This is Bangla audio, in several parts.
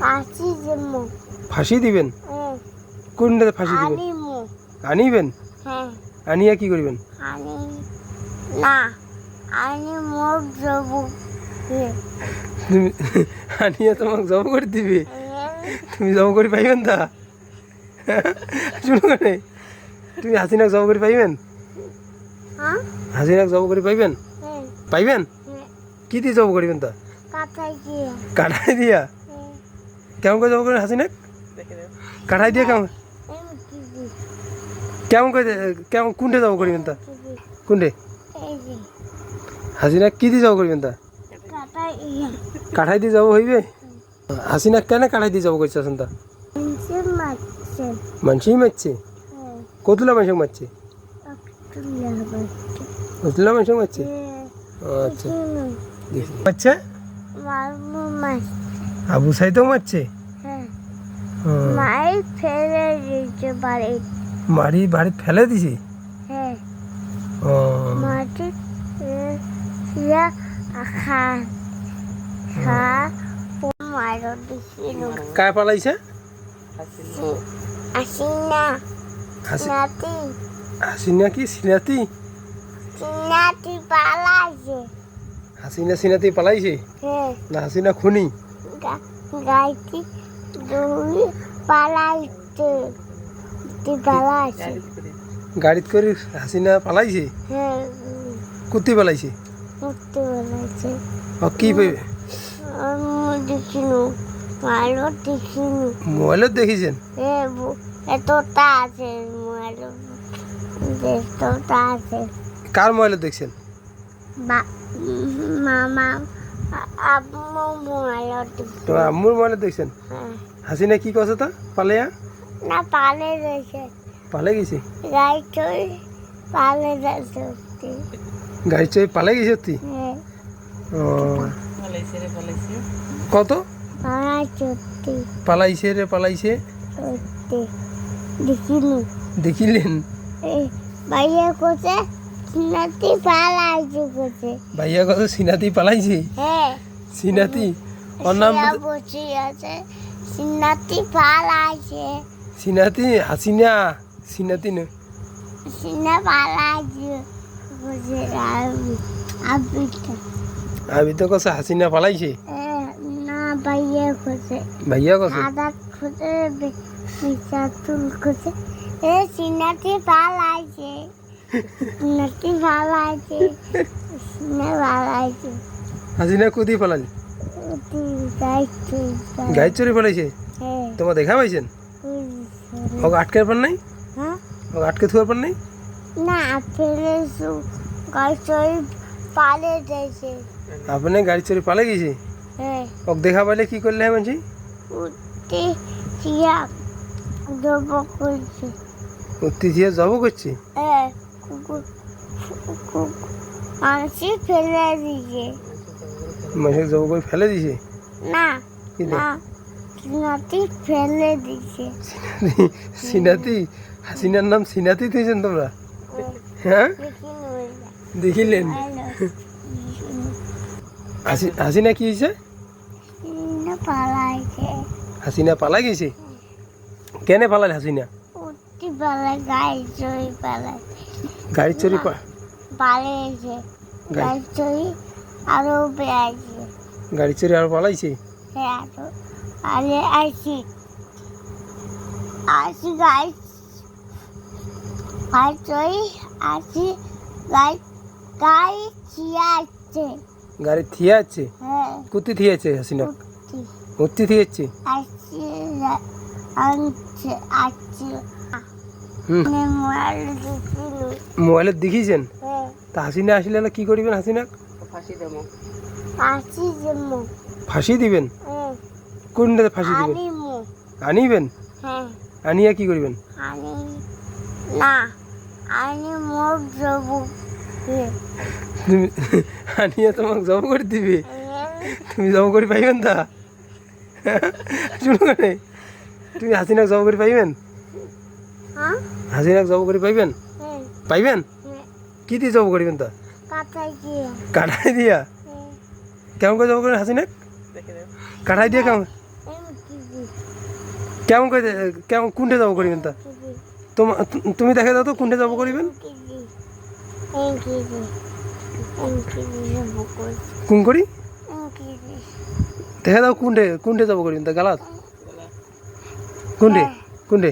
ফাঁসি দেবো। ফাঁসি দিবেন? কোনটাতে ফাঁসি দিবেন? আনিমু। আনিবেন? হ্যাঁ। আনিয়া কি করবেন? আনি না আনি মোর যাবো। তুমি আনিয়া তোমাকে জব করে দিবে? তুমি জব করে পাইবেন তা? শুনো কেন, তুমি হাসিনাক জব করে পাইবেন? হ্যাঁ হাসিনাক জব করে পাইবেন? হ্যাঁ পাইবেন? কি দিয়ে জব করবেন তা? কাটাই দিয়ে। কাঠাই দিয়া? কেমন করে জব করেন হাসিনাক? কাঠাই দিয়ে কেমন কেমন করে, কেমন কোনটা জব করবেন তা? কোনটে? এই যে হাসিনাক কি দিয়ে জব করবেন তা? কাটাই দিয়ে। কাঠাই দিয়ে জব হইবে? হাসিনাক কেন কাঠাই দিয়ে জব করছে তা? নিচে মারছে। মানুষই মারছে? কতগুলা মানুষ মারছে? কতগুলা মানুষ মারছে? আচ্ছা আচ্ছা। মারমু মারছে। আবু সাইদও মারছে? হ্যাঁ মাই ফেলে দিতে পারে। বাড়ি ফেলে দিছে? হ্যাঁ ও মাটি ইয়া খা খা মারো দিছিল। কায় পালাইছে? আসিনা নাতি হাসিনা কি সিনাতি? নাতি পালাইছে। হাসিনা সিনাতি পালাইছে হ্যাঁ না হাসিনা খুনি? গাইতি দুই পালাইছে। তুই পালাইছে। গাড়িত করে হাসিনা পালাইছে? হ্যাঁ কুত্তি পালাইছে? মুক্তি পালাইছে। কি পাইবে? আমি দেখিনু মারো দেখিনু। মোবাইলত দেখিছেন? এতটা আছে মোবাইল, এতটা আছে। কার মোবাইলত দেখছেন? মামা আম্মু মোবাইলত দেখছি। তোমার আম্মুর মোবাইলত দেখছেন? হ্যাঁ হাসিনা কি কথা তা পালেয়া? না পালে গেছে। পালে গেছে? গাই চড়ি পালে গেছে। গাড়ি চড়ে পালে গেছে সত্যি? হ্যাঁ ও কত পালাই চড়তে পালাইছে রে পালাইছে? চড়তে দেখিনু। দেখিলেন? ভাইয়া কোথায় সিনাতি পালাইছে কোথায়? ভাইয়া কত সিনাতি পালাইছে? হ্যাঁ সিনাতি ওর নাম বসে আছে। সিনাতি পালাইছে। সিনাতি? হাসিনা সিনাতি না? সিনা পালাইছে বসে আবিটা। আমি তো কছে হাসিনা পালাইছে। না ভাইয়া কোথায়? ভাইয়া কছে সাদা কোথায় বিচার তুল কোথায়? সিনাতি পালাইছে। সিনাতি পালাইছে। সিনা পালাইছে। হাসিনা কুদি পালাইছে? গাড়ি চড়ে পালাইছে? হ্যাঁ তোমার দেখা পাইছেন? ওকে আটকে পার নাই? হ্যাঁ ওকে আটকে থুয়ার পার নাই? না ফেলে গাড়ি চড়ি পালে যাইছে। আপনি গাড়ি চড়ে পালে গেছে? হ্যাঁ ওকে দেখা পাইলে কি করলে হ্যাঁ মানছি? উঠতে চিয়া জব করছে। উত্তি দিয়ে জব করছে? হ্যাঁ কুকুর মানসি ফেলে দিছে। মানুষকে জব করে ফেলে দিছে? না কি না সিনাতি ফেলে দিছে। সিনাতি? হাসিনার নাম সিনাতি দিয়েছেন তোমরা? হ্যাঁ দেখিলেন? হাসিনা কি হয়েছে? পালাইছে। হাসিনা পালাই গেছে? কেনে পালাল হাসিনা? উঠতে পালাই গাড়ি চড়ি পালাই। গাড়ি চড়ি পালিয়েছে গাড়ি চড়ি আরো বেড়াইছে। গাড়ি চড়ি আর পালাইছে? হ্যাঁ আরো আরে আইছি আসি গাড়ি গাড়ি চড়ি আসি গাড়ি গাড়ি ছিয়াচ্ছে। গাড়ি থিয়ে আছে? হ্যাঁ কুত্তি থিয়ে আছে হাসিনা? উত্তি থিয়ে আছে? আসছি আনছে আসছি হুম মোবাইল দেখিল। মোবাইলত দেখিছেন? হ্যাঁ তা হাসিনা আসলে কি করবেন? হাসিনা ফাঁসি দেবো। ফাঁসি দিবেন? হ্যাঁ কোনটাতে ফাঁসি দিবেন? আনিমু। আনিবেন? হ্যাঁ আনিয়া কি করবেন? আনি না আনি মোর যাবো। তুমি আনিয়া তোমাকে জব করে দিবে? তুমি জব করে পাইবেন তা? শুনো কেন, তুমি হাসিনাক জব করে পাইবেন? হ্যাঁ হাসিনাক জব করে পাইবেন? হ্যাঁ পাইবেন? কি দিয়ে জব করবেন তা? কাটাই দিয়ে। কাঠাই দিয়া? কেমন করে জব করেন হাসিনাক? কাঠাই দিয়ে কেমন? কেমন করে কেমন কোনটা যাবো করিবেন তা তুমি দেখে দাও তো কোনটা যাবো করিবেন কোন করি দেখে দাও কোনটা যাবো করিবেন তা গালাত কোনটে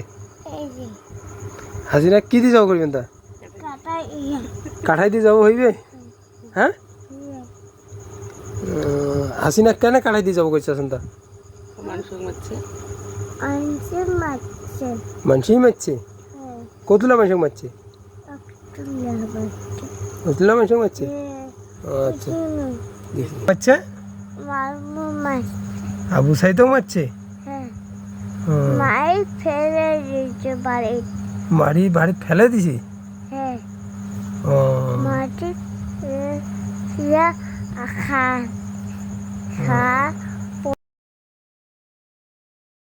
হাসিনা কি দিয়ে যাবো করিবেন তা কাঠাই দিয়ে যাবো হইবে হ্যাঁ হাসিনা কেন কাঠাই দিয়ে যাবো করছেন তা মানুষই মারছে কতলা মানুষ মারছে কতলা মানুষ মারছে আচ্ছা আচ্ছা আবু সাইদও মারছে মাই ফেলে দিতে পারে বাড়ি ফেলে দিছি হ্যাঁ ও মাটি খা খা